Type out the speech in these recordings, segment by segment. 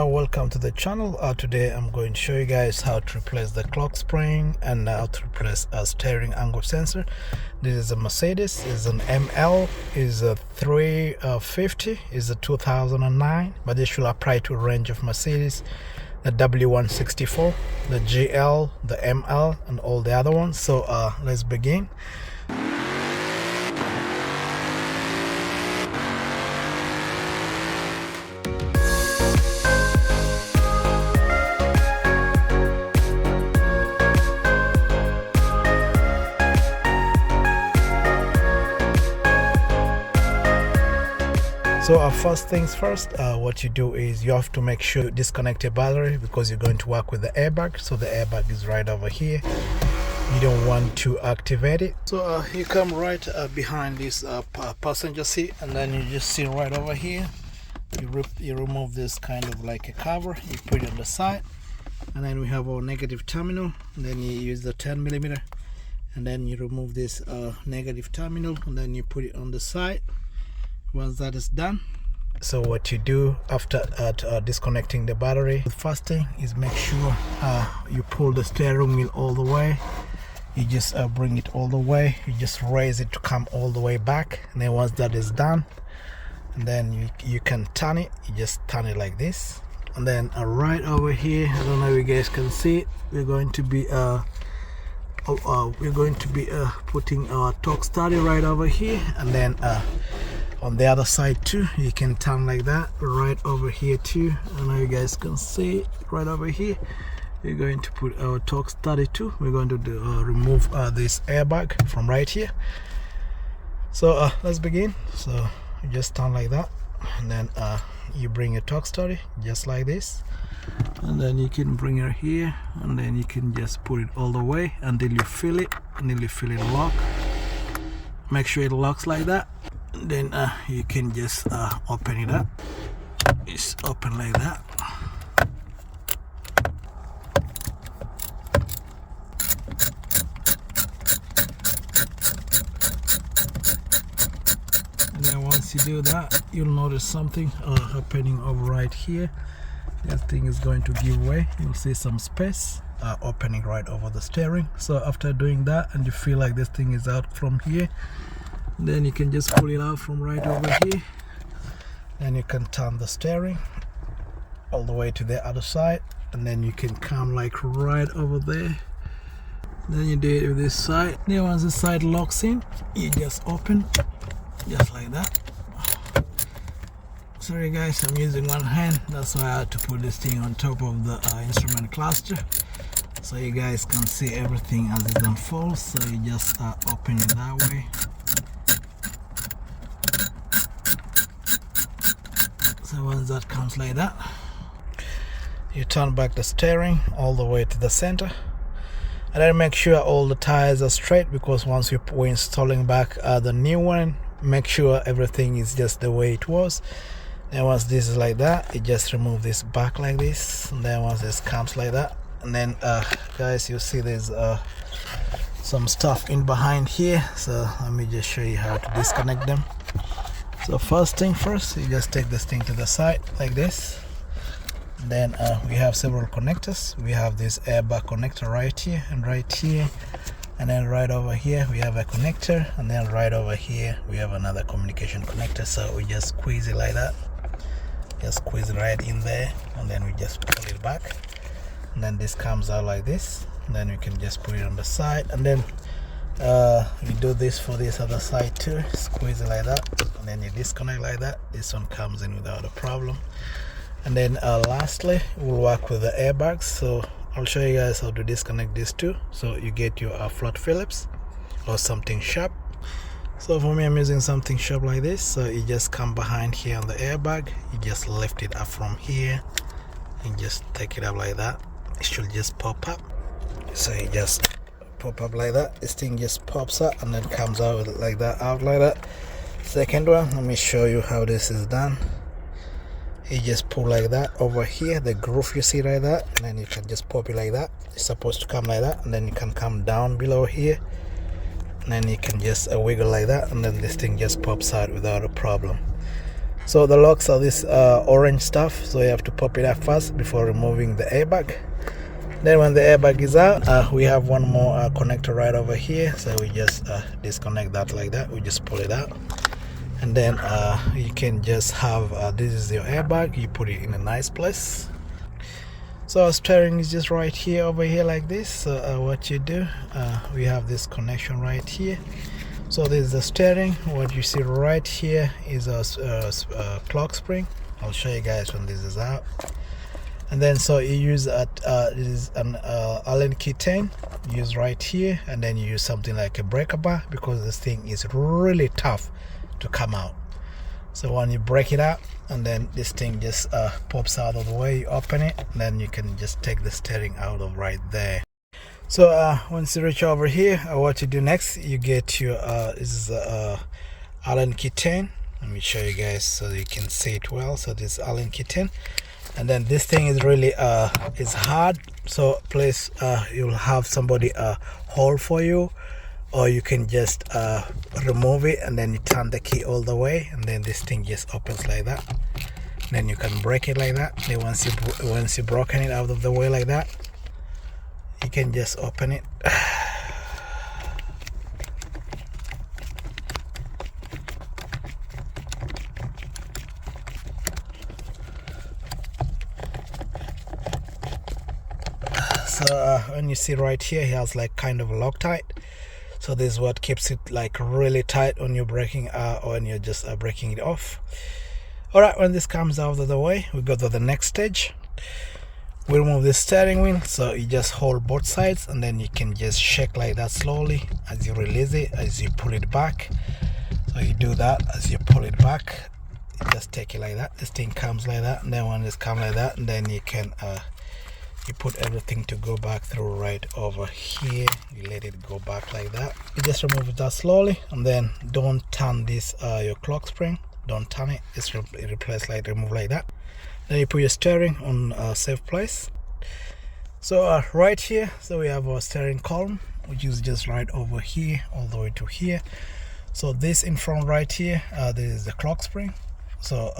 Welcome to the channel. Today I'm going to show you guys how to replace the clock spring and how to replace a steering angle sensor. This is a Mercedes, is an ML, is a 350, is a 2009, but this should apply to a range of Mercedes, the W164, the GL, the ML, and all the other ones. So let's begin. So first things first, what you do is you have to make sure you disconnect your battery because you're going to work with the airbag. So the airbag is right over here. You don't want to activate it. So you come right behind this passenger seat, and then you just see right over here. You remove this kind of like a cover, you put it on the side, and then we have our negative terminal, and then you use the 10mm, and then you remove this negative terminal, and then you put it on the side. Once that is done, so what you do after disconnecting the battery, the first thing is make sure you pull the steering wheel all the way. You just bring it all the way, you just raise it to come all the way back, and then once that is done, and then you can turn it. You just turn it like this, and then right over here, I don't know if you guys can see it, we're going to be putting our torque study right over here, and then on the other side too, you can turn like that right over here too. I know you guys can see it right over here. We're going to put our torque study too. We're going to remove this airbag from right here. So let's begin. So you just turn like that, and then you bring your torque study just like this, and then you can bring it here, and then you can just put it all the way until you feel it lock. Make sure it locks like that. Then you can just open it up. It's open like that. And then once you do that, you'll notice something happening over right here. This thing is going to give way. You'll see some space opening right over the steering. So after doing that, and you feel like this thing is out from here, then you can just pull it out from right over here. Then you can turn the steering all the way to the other side, and then you can come like right over there. Then you do it with this side. Then once this side locks in, you just open just like that. Sorry guys, I'm using one hand, that's why I had to put this thing on top of the instrument cluster, so you guys can see everything as it unfolds. So you just open it that way. So once that comes like that, you turn back the steering all the way to the center, and then make sure all the tires are straight, because once we're installing back the new one, make sure everything is just the way it was. Then once this is like that, you just remove this back like this, and then once this comes like that, and then guys, you see there's some stuff in behind here, so let me just show you how to disconnect them. So first thing first, you just take this thing to the side like this. Then we have several connectors. We have this airbag connector right here and right here, and then right over here we have a connector, and then right over here we have another communication connector. So we just squeeze it like that, just squeeze it right in there, and then we just pull it back, and then this comes out like this, and then we can just put it on the side, and then you do this for this other side too. Squeeze it like that, and then you disconnect like that. This one comes in without a problem. And then lastly, we'll work with the airbags. So I'll show you guys how to disconnect this too. So you get your flat Phillips or something sharp. So for me, I'm using something sharp like this. So you just come behind here on the airbag, you just lift it up from here and just take it up like that. It should just pop up. So you just pop up like that. This thing just pops up and then comes out like that, Second one, let me show you how this is done. You just pull like that over here, the groove you see right there, and then you can just pop it like that. It's supposed to come like that, and then you can come down below here, and then you can just wiggle like that, and then this thing just pops out without a problem. So the locks are this orange stuff, so you have to pop it out first before removing the airbag. Then when the airbag is out, we have one more connector right over here, so we just disconnect that like that. We just pull it out, and then you can just have this is your airbag. You put it in a nice place. So our steering is just right here over here like this. So what you do, we have this connection right here. So this is the steering. What you see right here is a clock spring. I'll show you guys when this is out. And then so you use this is an Allen key 10, use right here, and then you use something like a breaker bar because this thing is really tough to come out. So when you break it out, and then this thing just pops out of the way, you open it, and then you can just take the steering out of right there. So once you reach over here, what you do next, you get your this is Allen key 10. Let me show you guys so you can see it well. So this is Allen key 10, and then this thing is really is hard. So please you'll have somebody hold for you, or you can just remove it and then you turn the key all the way, and then this thing just opens like that. Then you can break it like that. Then once you broken it out of the way like that, you can just open it. So when you see right here, he has like kind of a Loctite. So this is what keeps it like really tight when you're breaking or when you're just breaking it off. All right, when this comes out of the way, we go to the next stage. We remove the steering wheel, so you just hold both sides, and then you can just shake like that slowly as you release it, as you pull it back. So you do that as you pull it back, you just take it like that. This thing comes like that, and then when it's come like that, and then you can you put everything to go back through right over here. You let it go back like that. You just remove that slowly, and then don't turn this your clock spring. Don't turn it. Just replace like remove like that. Then you put your steering on a safe place. So right here, so we have our steering column, which is just right over here all the way to here. So this in front right here, this is the clock spring. So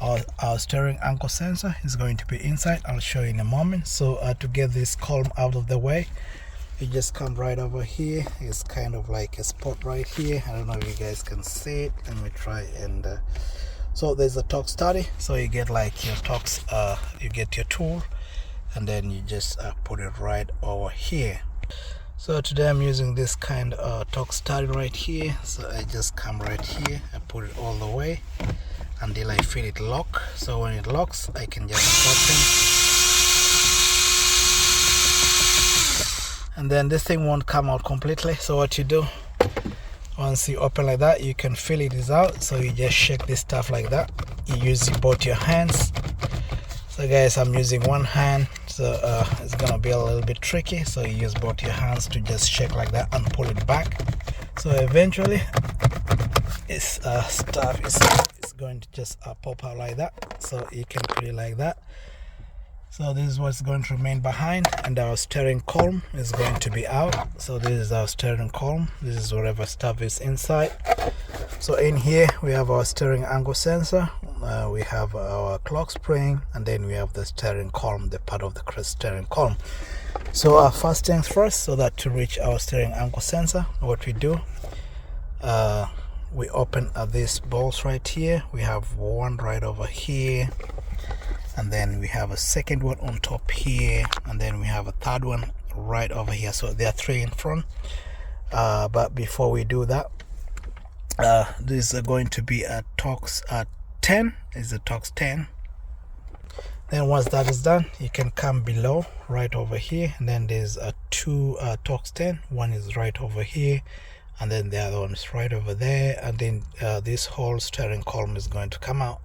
our steering anchor sensor is going to be inside. I'll show you in a moment. So to get this column out of the way, you just come right over here. It's kind of like a spot right here. I don't know if you guys can see it. Let me try and so there's a torque study. So you get like your torques, you get your tool, and then you just put it right over here. So today I'm using this kind of torque study right here. So I just come right here, I put it all the way until I feel it lock. So when it locks, I can just open, and then this thing won't come out completely. So what you do, once you open like that, you can feel it is out. So you just shake this stuff like that. You use both your hands. So guys, I'm using one hand, so it's gonna be a little bit tricky. So you use both your hands to just shake like that and pull it back. So eventually this stuff is going to just pop out like that. So you can put it like that. So this is what's going to remain behind, and our steering column is going to be out. So this is our steering column. This is whatever stuff is inside. So in here we have our steering angle sensor, we have our clock spring, and then we have the steering column, the part of the steering column. So first things first, so that to reach our steering angle sensor, what we do, we open these bolts right here. We have one right over here, and then we have a second one on top here, and then we have a third one right over here. So there are three in front, but before we do that, this is going to be a Torx 10. Is a Torx 10. Then once that is done, you can come below right over here, and then there's two Torx 10. One is right over here, and then the other one is right over there, and then this whole steering column is going to come out,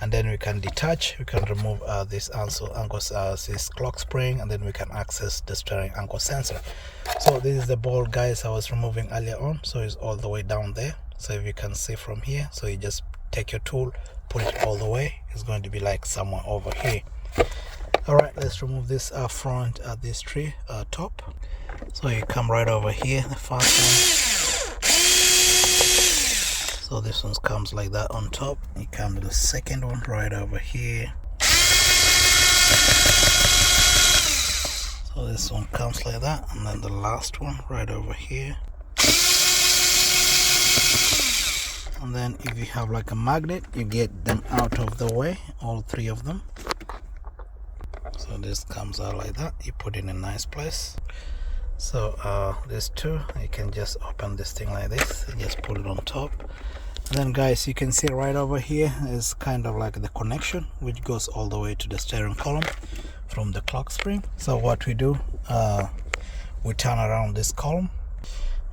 and then we can detach. We can remove this this clock spring, and then we can access the steering angle sensor. So this is the ball, guys, I was removing earlier on. So it's all the way down there. So if you can see from here, so you just take your tool, put it all the way. It's going to be like somewhere over here. All right, let's remove this front this tree top. So you come right over here, the first one. So this one comes like that on top. You come to the second one right over here. So this one comes like that, and then the last one right over here. And then if you have like a magnet, you get them out of the way, all three of them. So this comes out like that, you put it in a nice place. So these two, you can just open this thing like this, you just put it on top. And then guys, you can see right over here is kind of like the connection which goes all the way to the steering column from the clock spring. So what we do, we turn around this column,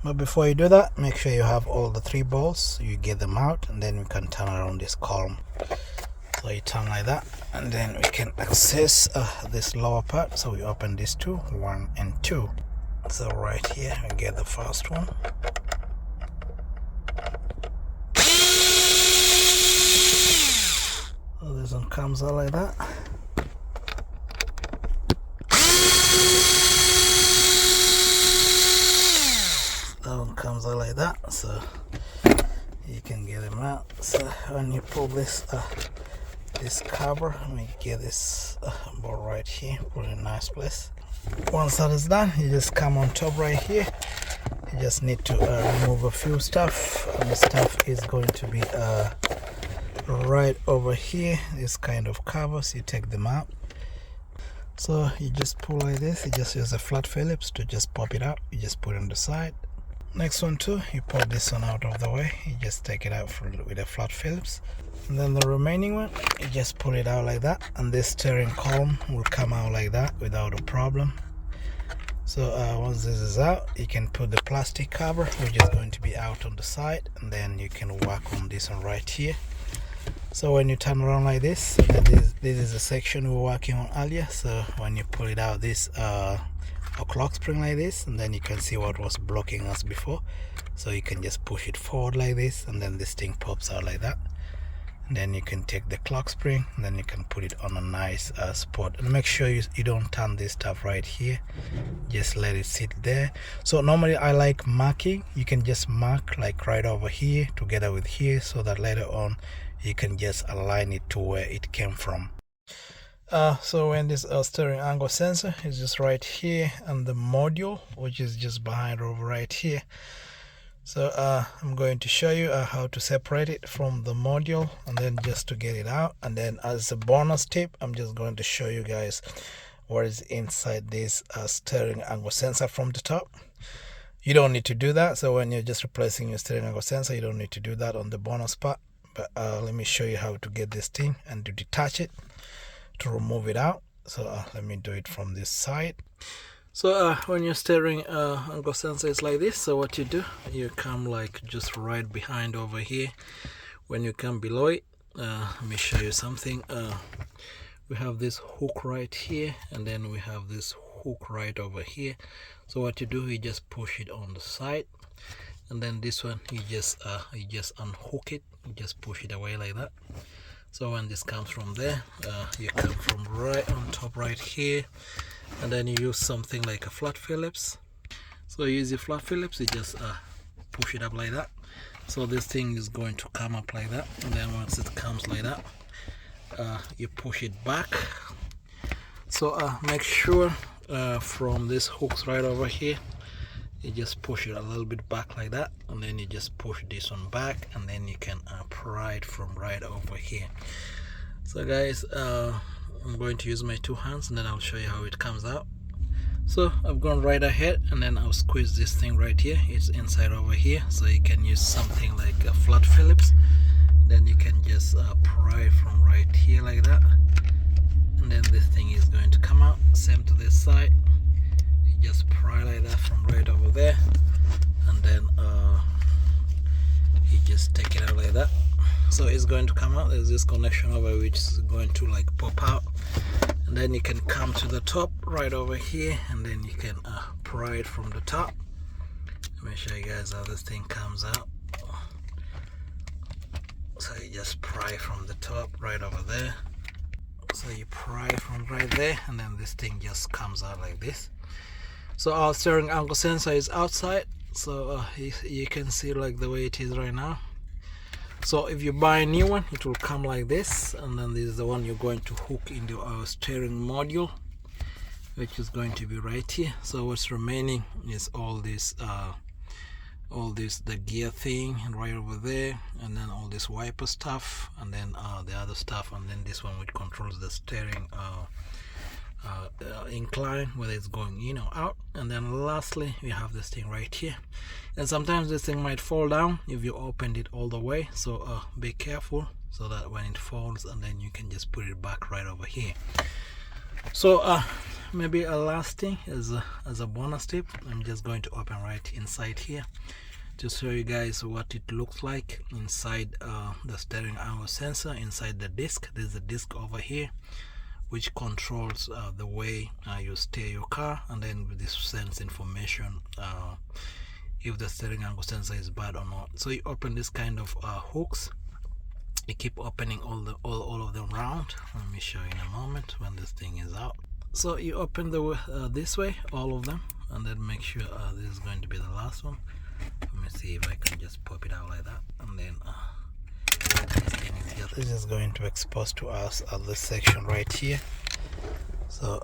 but before you do that, make sure you have all the three balls, you get them out, and then we can turn around this column. So you turn like that, and then we can access this lower part. So we open these two, 1 and 2. So right here we get the first one. So this one comes out like that. That one comes out like that, so you can get them out. So when you pull this cover, we get this ball right here, put it in a nice place. Once that is done, you just come on top right here. You just need to remove a few stuff, and the stuff is going to be right over here. This kind of covers, you take them out. So you just pull like this, you just use a flat Phillips to just pop it out. You just put it on the side. Next one too, you pull this one out of the way, you just take it out with a flat Phillips. And then the remaining one, you just pull it out like that, and this steering column will come out like that without a problem. So once this is out, you can put the plastic cover, which is going to be out on the side, and then you can work on this one right here. So when you turn around like this, this is the section we were working on earlier. So when you pull it out, this a clock spring like this, and then you can see what was blocking us before. So you can just push it forward like this, and then this thing pops out like that. And then you can take the clock spring, and then you can put it on a nice spot. And make sure you don't turn this stuff right here, just let it sit there. So normally I like marking. You can just mark like right over here together with here, so that later on you can just align it to where it came from. So when this steering angle sensor is just right here, and the module, which is just behind over right here. So I'm going to show you how to separate it from the module, and then just to get it out. And then as a bonus tip, I'm just going to show you guys what is inside this steering angle sensor from the top. You don't need to do that. So when you're just replacing your steering angle sensor, you don't need to do that on the bonus part. But let me show you how to get this thing and to detach it, to remove it out. So let me do it from this side. So when your steering angle sensor is like this, so what you do, you come like just right behind over here. When you come below it, let me show you something. We have this hook right here, and then we have this hook right over here. So what you do, you just push it on the side, and then this one you just unhook it, you just push it away like that. So when this comes from there, you come from right on top right here, and then you use something like a flat Phillips. So you use your flat Phillips, you just push it up like that. So this thing is going to come up like that, and then once it comes like that, you push it back. So make sure from these hooks right over here, you just push it a little bit back like that, and then you just push this one back, and then you can pry it from right over here. So guys, I'm going to use my two hands, and then I'll show you how it comes out. So I've gone right ahead, and then I'll squeeze this thing right here. It's inside over here, so you can use something like a flat Phillips. Then you can just pry from right here like that, and then this thing is going to come out. Same to this side, you just pry like that from right over there, and then you just take it out like that. So it's going to come out. There's this connection over which is going to like pop out, and then you can come to the top right over here, and then you can pry it from the top. Let me show you guys how this thing comes out. So you just pry from the top right over there. So you pry from right there, and then this thing just comes out like this. So our steering angle sensor is outside, so you can see like the way it is right now. So if you buy a new one, it will come like this, and then this is the one you're going to hook into our steering module, which is going to be right here. So what's remaining is all this the gear thing right over there, and then all this wiper stuff, and then the other stuff, and then this one which controls the steering incline, whether it's going in or out. And then lastly we have this thing right here, and sometimes this thing might fall down if you opened it all the way, so be careful so that when it falls, and then you can just put it back right over here. So maybe a last thing as a bonus tip, I'm just going to open right inside here to show you guys what it looks like inside the steering angle sensor. Inside the disc, there's a disc over here which controls the way you steer your car, and then this sends information if the steering angle sensor is bad or not. So you open this kind of hooks, you keep opening all of them round. Let me show you in a moment when this thing is out. So you open this way, all of them, and then make sure this is going to be the last one. Let me see if I can just pop it out like that, and then this is going to expose to us this section right here. So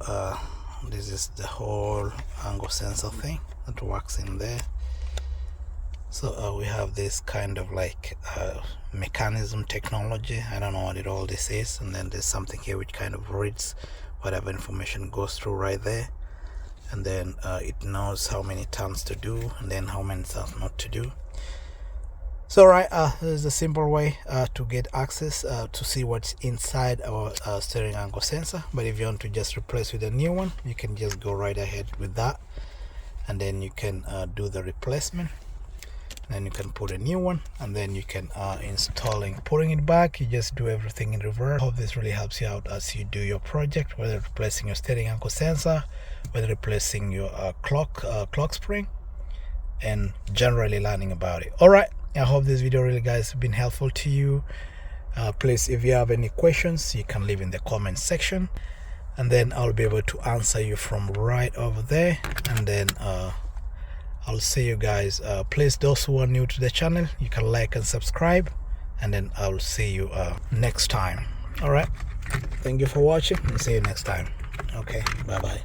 this is the whole angle sensor thing that works in there. So we have this kind of like mechanism technology, I don't know what all this is, and then there's something here which kind of reads whatever information goes through right there, and then it knows how many turns to do and then how many turns not to do. So right, this is a simple way to get access to see what's inside our steering angle sensor. But if you want to just replace with a new one, you can just go right ahead with that, and then you can do the replacement. Then you can put a new one, and then you can putting it back, you just do everything in reverse. Hope this really helps you out as you do your project, whether replacing your steering angle sensor, whether replacing your clock spring, and generally learning about it. All right, I hope this video really guys been helpful to you. Please, if you have any questions, you can leave in the comment section, and then I'll be able to answer you from right over there. And then I'll see you guys. Please, those who are new to the channel, you can like and subscribe, and then I'll see you next time. All right, thank you for watching, and see you next time. Okay, bye bye.